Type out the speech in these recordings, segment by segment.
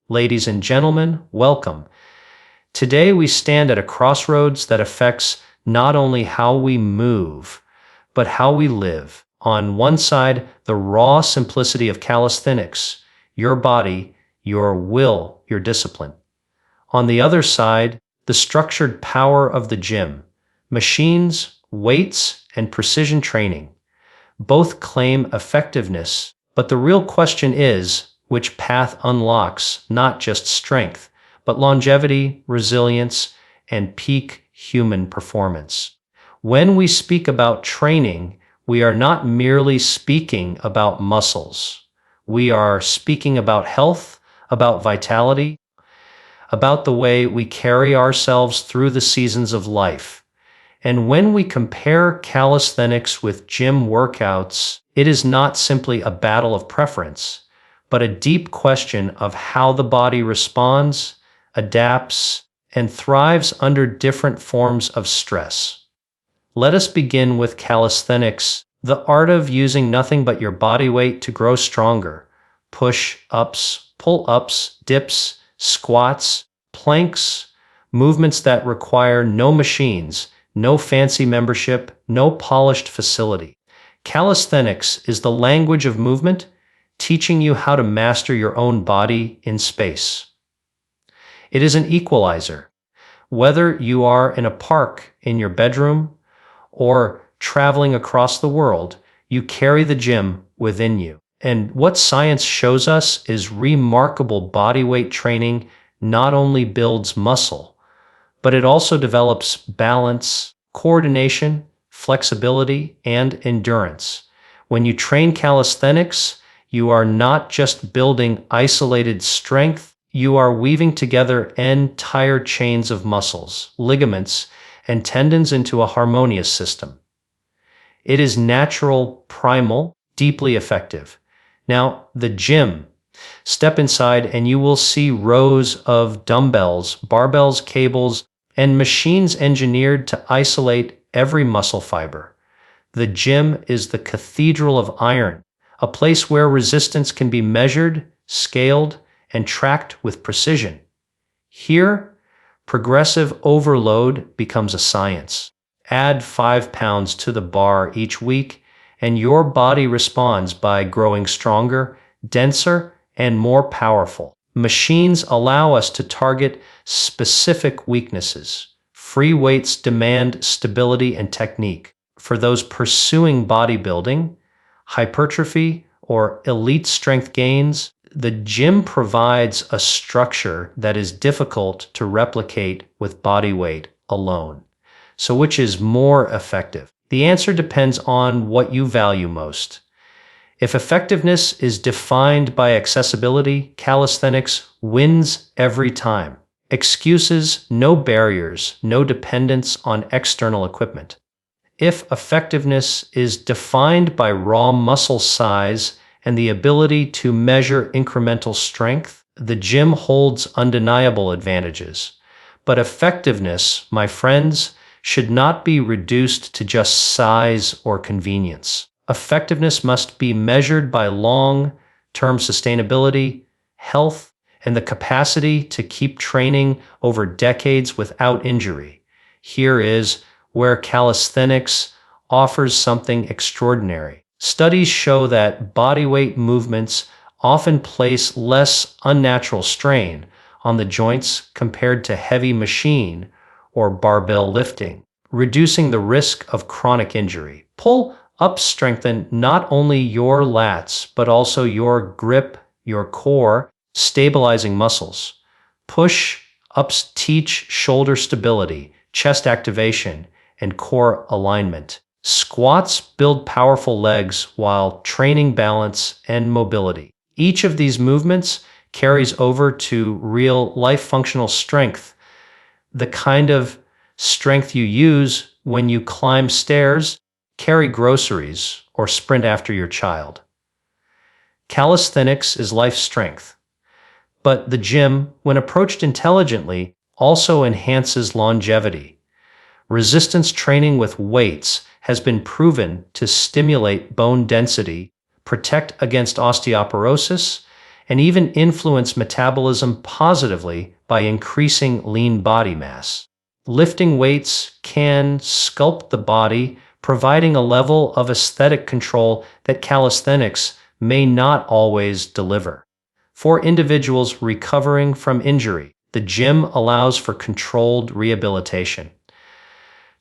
Ladies and gentlemen, welcome. Today we stand at a crossroads that affects not only how we move, but how we live. On one side, the raw simplicity of calisthenics, your body, your will, your discipline. On the other side, the structured power of the gym, machines, weights, and precision training. Both claim effectiveness, but the real question is, which path unlocks not just strength, but longevity, resilience, and peak human performance? When we speak about training, we are not merely speaking about muscles. We are speaking about health, about vitality, about the way we carry ourselves through the seasons of life. And when we compare calisthenics with gym workouts, it is not simply a battle of preference, but a deep question of how the body responds, adapts, and thrives under different forms of stress. Let us begin with calisthenics, the art of using nothing but your body weight to grow stronger. Push-ups, pull-ups, dips, squats, planks, movements that require no machines, no fancy membership, no polished facility. Calisthenics is the language of movement, teaching you how to master your own body in space. It is an equalizer. Whether you are in a park in your bedroom or traveling across the world, you carry the gym within you. And what science shows us is remarkable bodyweight training not only builds muscle, but it also develops balance, coordination, flexibility, and endurance. When you train calisthenics, you are not just building isolated strength, you are weaving together entire chains of muscles, ligaments, and tendons into a harmonious system. It is natural, primal, deeply effective. Now, the gym. Step inside and you will see rows of dumbbells, barbells, cables, and machines engineered to isolate every muscle fiber. The gym is the cathedral of iron, a place where resistance can be measured, scaled, and tracked with precision. Here, progressive overload becomes a science. Add 5 pounds to the bar each week, and your body responds by growing stronger, denser, and more powerful. Machines allow us to target specific weaknesses. Free weights demand stability and technique. For those pursuing bodybuilding, hypertrophy, or elite strength gains, the gym provides a structure that is difficult to replicate with body weight alone. So which is more effective? The answer depends on what you value most. If effectiveness is defined by accessibility, calisthenics wins every time. Excuses, no barriers, no dependence on external equipment. If effectiveness is defined by raw muscle size and the ability to measure incremental strength, the gym holds undeniable advantages. But effectiveness, my friends, should not be reduced to just size or convenience. Effectiveness must be measured by long-term sustainability, health, and the capacity to keep training over decades without injury. Here is where calisthenics offers something extraordinary. Studies show that bodyweight movements often place less unnatural strain on the joints compared to heavy machine or barbell lifting, reducing the risk of chronic injury. Pull-ups strengthen not only your lats, but also your grip, your core, stabilizing muscles. Push-ups teach shoulder stability, chest activation, and core alignment. Squats build powerful legs while training balance and mobility. Each of these movements carries over to real-life functional strength, the kind of strength you use when you climb stairs, carry groceries, or sprint after your child. Calisthenics is life strength. But the gym, when approached intelligently, also enhances longevity. Resistance training with weights has been proven to stimulate bone density, protect against osteoporosis, and even influence metabolism positively by increasing lean body mass. Lifting weights can sculpt the body, providing a level of aesthetic control that calisthenics may not always deliver. For individuals recovering from injury, the gym allows for controlled rehabilitation,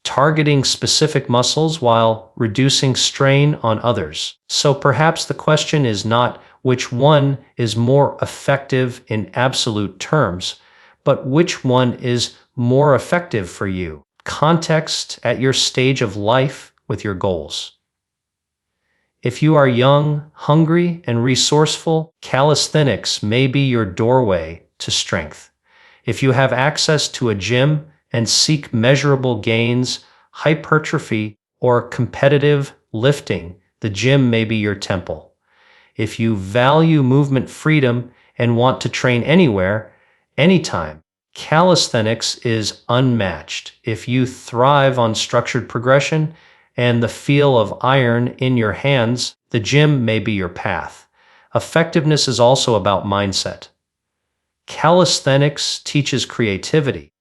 targeting specific muscles while reducing strain on others. So perhaps the question is not which one is more effective in absolute terms, but which one is more effective for you. Context at your stage of life with your goals. If you are young, hungry, and resourceful, calisthenics may be your doorway to strength. If you have access to a gym and seek measurable gains, hypertrophy, or competitive lifting, the gym may be your temple. If you value movement freedom and want to train anywhere, anytime, calisthenics is unmatched. If you thrive on structured progression and the feel of iron in your hands, the gym may be your path. Effectiveness is also about mindset. Calisthenics teaches creativity.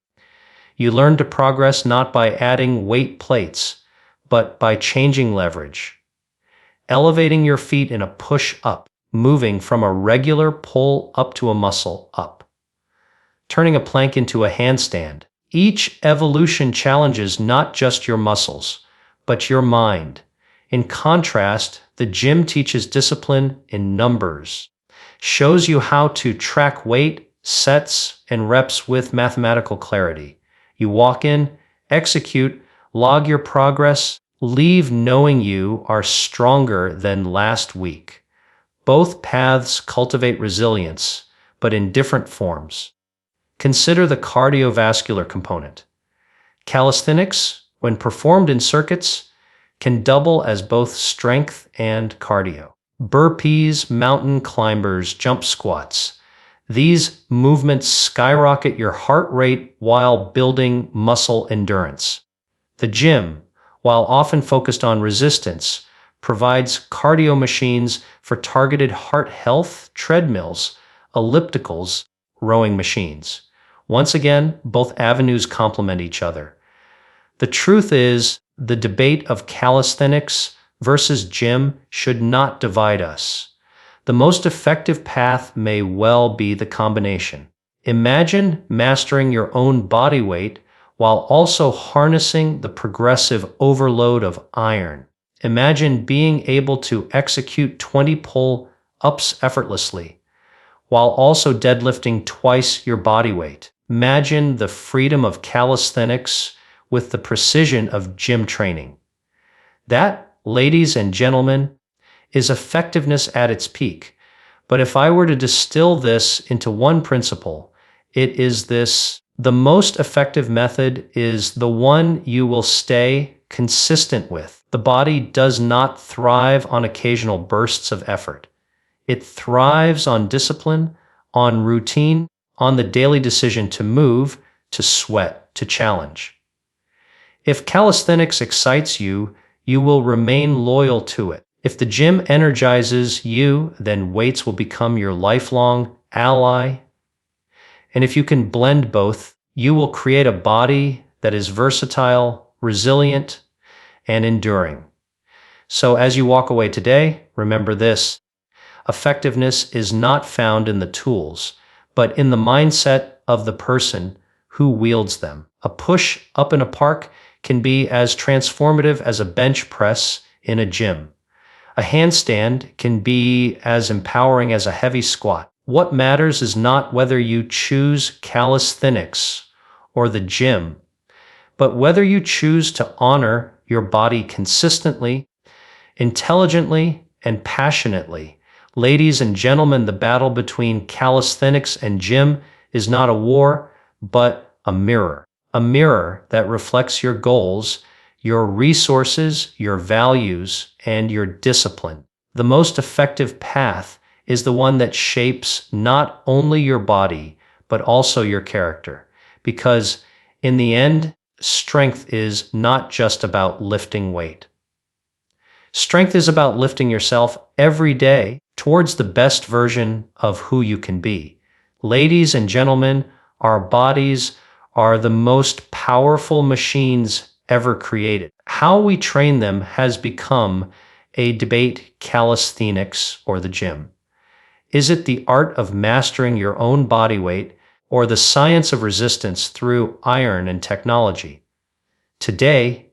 You learn to progress not by adding weight plates, but by changing leverage. Elevating your feet in a push-up, moving from a regular pull up to a muscle up. Turning a plank into a handstand. Each evolution challenges not just your muscles, but your mind. In contrast, the gym teaches discipline in numbers, shows you how to track weight, sets, and reps with mathematical clarity. You walk in, execute, log your progress, leave knowing you are stronger than last week. Both paths cultivate resilience, but in different forms. Consider the cardiovascular component. Calisthenics, when performed in circuits, can double as both strength and cardio. Burpees, mountain climbers, jump squats. These movements skyrocket your heart rate while building muscle endurance. The gym, while often focused on resistance, provides cardio machines for targeted heart health, treadmills, ellipticals, rowing machines. Once again, both avenues complement each other. The truth is, the debate of calisthenics versus gym should not divide us. The most effective path may well be the combination. Imagine mastering your own body weight while also harnessing the progressive overload of iron. Imagine being able to execute 20 pull-ups effortlessly, while also deadlifting twice your body weight. Imagine the freedom of calisthenics with the precision of gym training. That, ladies and gentlemen, is effectiveness at its peak. But if I were to distill this into one principle, it is this: the most effective method is the one you will stay consistent with. The body does not thrive on occasional bursts of effort. It thrives on discipline, on routine, on the daily decision to move, to sweat, to challenge. If calisthenics excites you, you will remain loyal to it. If the gym energizes you, then weights will become your lifelong ally. And if you can blend both, you will create a body that is versatile, resilient, and enduring. So as you walk away today, remember this: effectiveness is not found in the tools, but in the mindset of the person who wields them. A push up in a park can be as transformative as a bench press in a gym. A handstand can be as empowering as a heavy squat. What matters is not whether you choose calisthenics or the gym, but whether you choose to honor your body consistently, intelligently, and passionately. Ladies and gentlemen, the battle between calisthenics and gym is not a war, but a mirror. A mirror that reflects your goals, your resources, your values, and your discipline. The most effective path is the one that shapes not only your body, but also your character. Because in the end, strength is not just about lifting weight. Strength is about lifting yourself every day towards the best version of who you can be. Ladies and gentlemen, our bodies are the most powerful machines ever created. How we train them has become a debate: calisthenics or the gym. Is it the art of mastering your own body weight or the science of resistance through iron and technology? Today,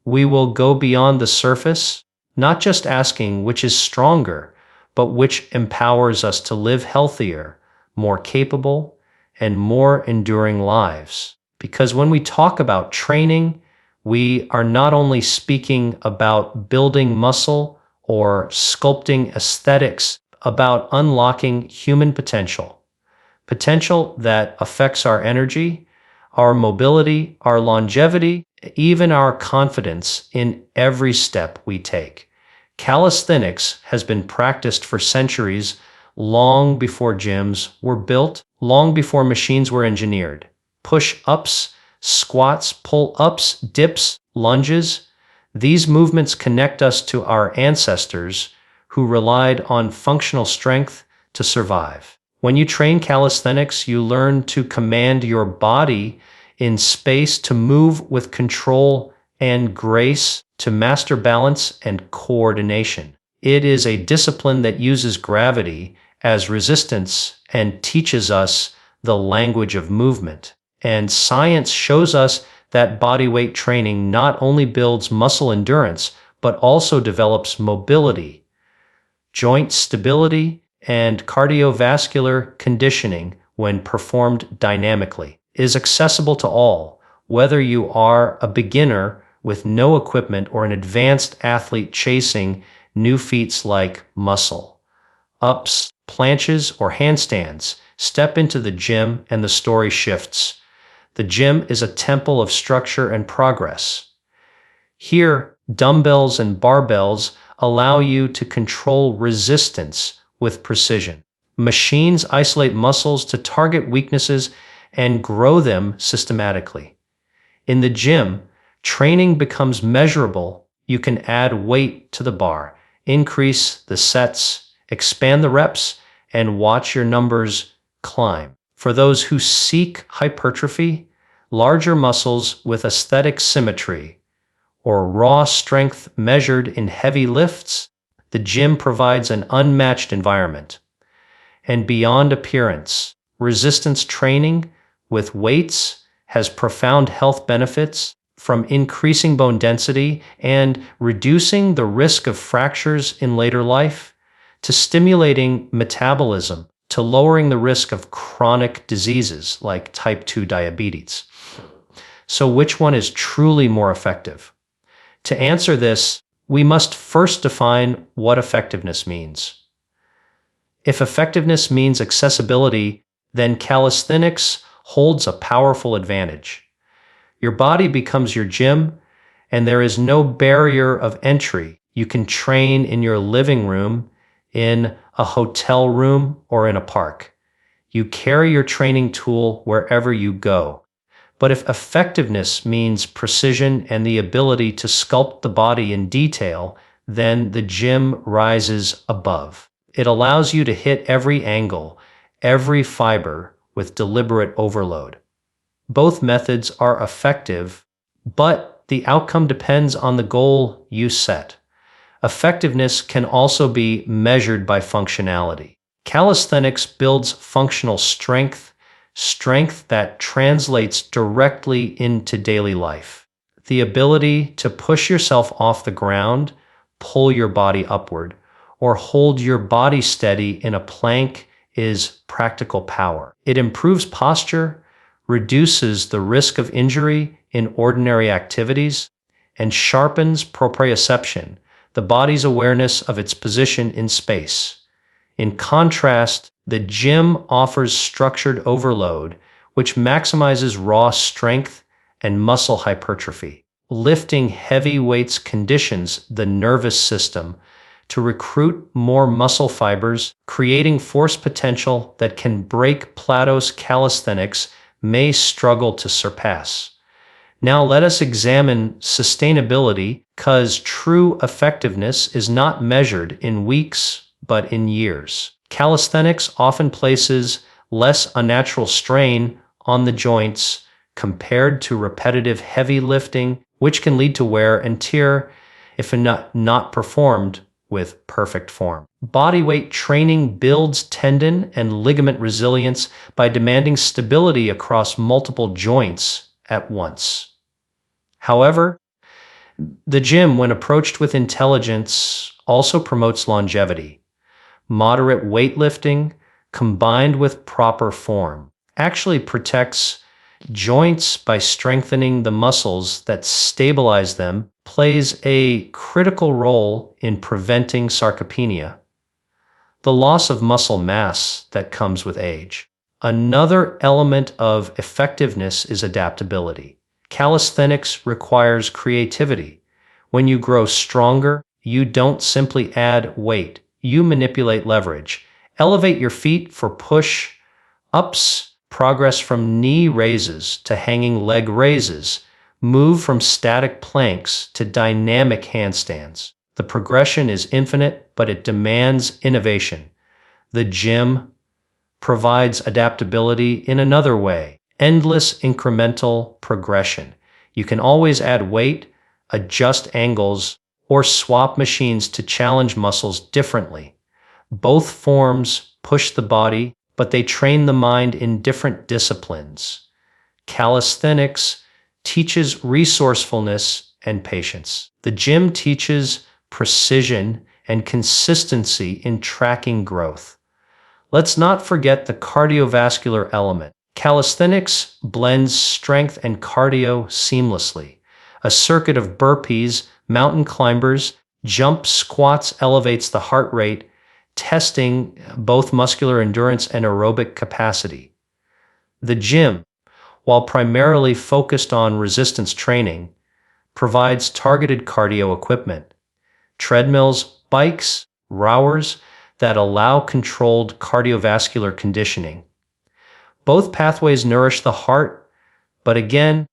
we will go beyond the surface, not just asking which is stronger, but which empowers us to live healthier, more capable, and more enduring lives. Because when we talk about training, we are not only speaking about building muscle or sculpting aesthetics, about unlocking human potential. Potential that affects our energy, our mobility, our longevity, even our confidence in every step we take. Calisthenics has been practiced for centuries, long before gyms were built, long before machines were engineered. Push-ups, squats, pull-ups, dips, lunges, these movements connect us to our ancestors who relied on functional strength to survive. When you train calisthenics, you learn to command your body in space, to move with control and grace, to master balance and coordination. It is a discipline that uses gravity as resistance and teaches us the language of movement. And science shows us that bodyweight training not only builds muscle endurance, but also develops mobility, joint stability, and cardiovascular conditioning when performed dynamically. It is accessible to all, whether you are a beginner with no equipment or an advanced athlete chasing new feats like muscle ups, planches, or handstands. Step into the gym and the story shifts. The gym is a temple of structure and progress. Here, dumbbells and barbells allow you to control resistance with precision. Machines isolate muscles to target weaknesses and grow them systematically. In the gym, training becomes measurable. You can add weight to the bar, increase the sets, expand the reps, and watch your numbers climb. For those who seek hypertrophy, larger muscles with aesthetic symmetry, or raw strength measured in heavy lifts, the gym provides an unmatched environment. And beyond appearance, resistance training with weights has profound health benefits, from increasing bone density and reducing the risk of fractures in later life, to stimulating metabolism, to lowering the risk of chronic diseases like type 2 diabetes. So which one is truly more effective? To answer this, we must first define what effectiveness means. If effectiveness means accessibility, then calisthenics holds a powerful advantage. Your body becomes your gym, and there is no barrier of entry. You can train in your living room, in a hotel room, or in a park. You carry your training tool wherever you go. But if effectiveness means precision and the ability to sculpt the body in detail, then the gym rises above. It allows you to hit every angle, every fiber with deliberate overload. Both methods are effective, but the outcome depends on the goal you set. Effectiveness can also be measured by functionality. Calisthenics builds functional strength, strength that translates directly into daily life. The ability to push yourself off the ground, pull your body upward, or hold your body steady in a plank is practical power. It improves posture, reduces the risk of injury in ordinary activities, and sharpens proprioception, the body's awareness of its position in space. In contrast, the gym offers structured overload, which maximizes raw strength and muscle hypertrophy. Lifting heavy weights conditions the nervous system to recruit more muscle fibers, creating force potential that can break plateaus calisthenics may struggle to surpass. Now let us examine sustainability, because true effectiveness is not measured in weeks, but in years. Calisthenics often places less unnatural strain on the joints compared to repetitive heavy lifting, which can lead to wear and tear if not performed with perfect form. Bodyweight training builds tendon and ligament resilience by demanding stability across multiple joints at once. However, the gym, when approached with intelligence, also promotes longevity. Moderate weightlifting, combined with proper form, actually protects joints by strengthening the muscles that stabilize them, plays a critical role in preventing sarcopenia, the loss of muscle mass that comes with age. Another element of effectiveness is adaptability. Calisthenics requires creativity. When you grow stronger, you don't simply add weight, you manipulate leverage. Elevate your feet for push-ups, progress from knee raises to hanging leg raises, move from static planks to dynamic handstands. The progression is infinite, but it demands innovation. The gym provides adaptability in another way. Endless incremental progression. You can always add weight, adjust angles, or swap machines to challenge muscles differently. Both forms push the body, but they train the mind in different disciplines. Calisthenics teaches resourcefulness and patience. The gym teaches precision and consistency in tracking growth. Let's not forget the cardiovascular element. Calisthenics blends strength and cardio seamlessly. A circuit of burpees, mountain climbers, jump squats elevates the heart rate, testing both muscular endurance and aerobic capacity. The gym, while primarily focused on resistance training, provides targeted cardio equipment, treadmills, bikes, rowers that allow controlled cardiovascular conditioning. Both pathways nourish the heart, but again,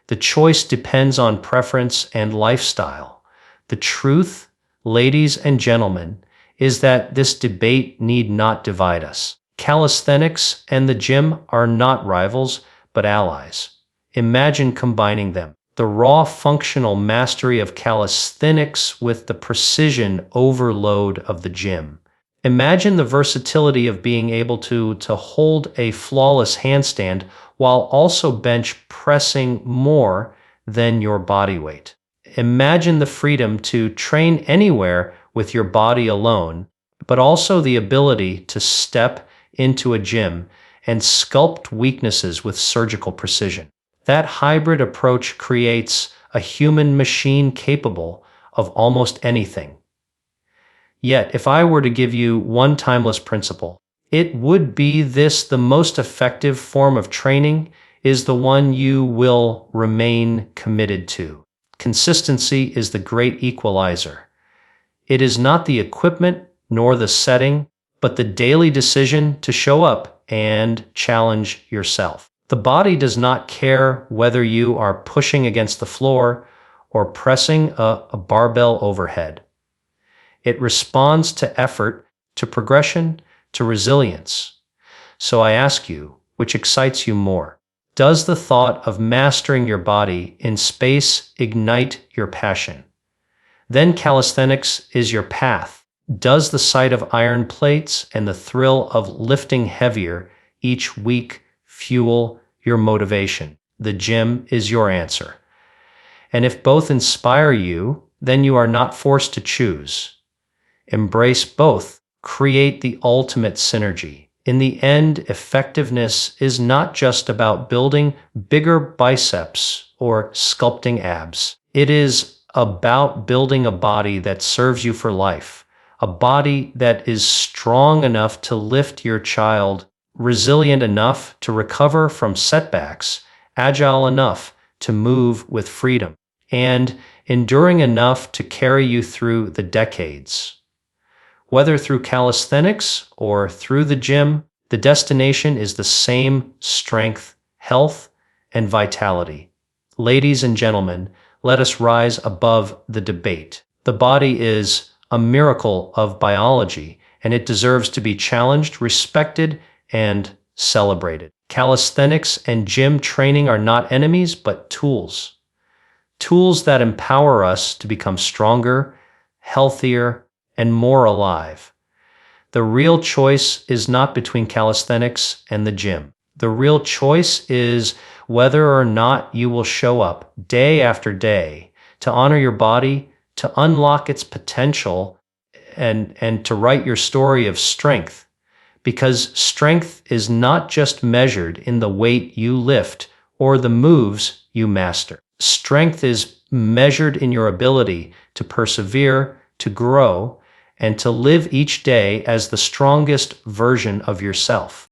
the choice depends on preference and lifestyle. The truth, ladies and gentlemen, is that this debate need not divide us. Calisthenics and the gym are not rivals, but allies. Imagine combining them. The raw functional mastery of calisthenics with the precision overload of the gym. Imagine the versatility of being able to hold a flawless handstand while also bench pressing more than your body weight. Imagine the freedom to train anywhere with your body alone, but also the ability to step into a gym and sculpt weaknesses with surgical precision. That hybrid approach creates a human machine capable of almost anything. Yet, if I were to give you one timeless principle, it would be this: the most effective form of training is the one you will remain committed to. Consistency is the great equalizer. It is not the equipment nor the setting, but the daily decision to show up and challenge yourself. The body does not care whether you are pushing against the floor or pressing a barbell overhead. It responds to effort, to progression, to resilience. So I ask you, which excites you more? Does the thought of mastering your body in space ignite your passion? Then calisthenics is your path. Does the sight of iron plates and the thrill of lifting heavier each week fuel your motivation? The gym is your answer. And if both inspire you, then you are not forced to choose. Embrace both. Create the ultimate synergy. In the end, effectiveness is not just about building bigger biceps or sculpting abs. It is about building a body that serves you for life, a body that is strong enough to lift your child, resilient enough to recover from setbacks, agile enough to move with freedom, and enduring enough to carry you through the decades. Whether through calisthenics or through the gym, the destination is the same: strength, health, and vitality. Ladies and gentlemen, let us rise above the debate. The body is a miracle of biology, and it deserves to be challenged, respected, and celebrated. Calisthenics and gym training are not enemies, but tools. Tools that empower us to become stronger, healthier, and more alive. The real choice is not between calisthenics and the gym. The real choice is whether or not you will show up day after day to honor your body, to unlock its potential, and to write your story of strength. Because strength is not just measured in the weight you lift or the moves you master. Strength is measured in your ability to persevere, to grow, and to live each day as the strongest version of yourself.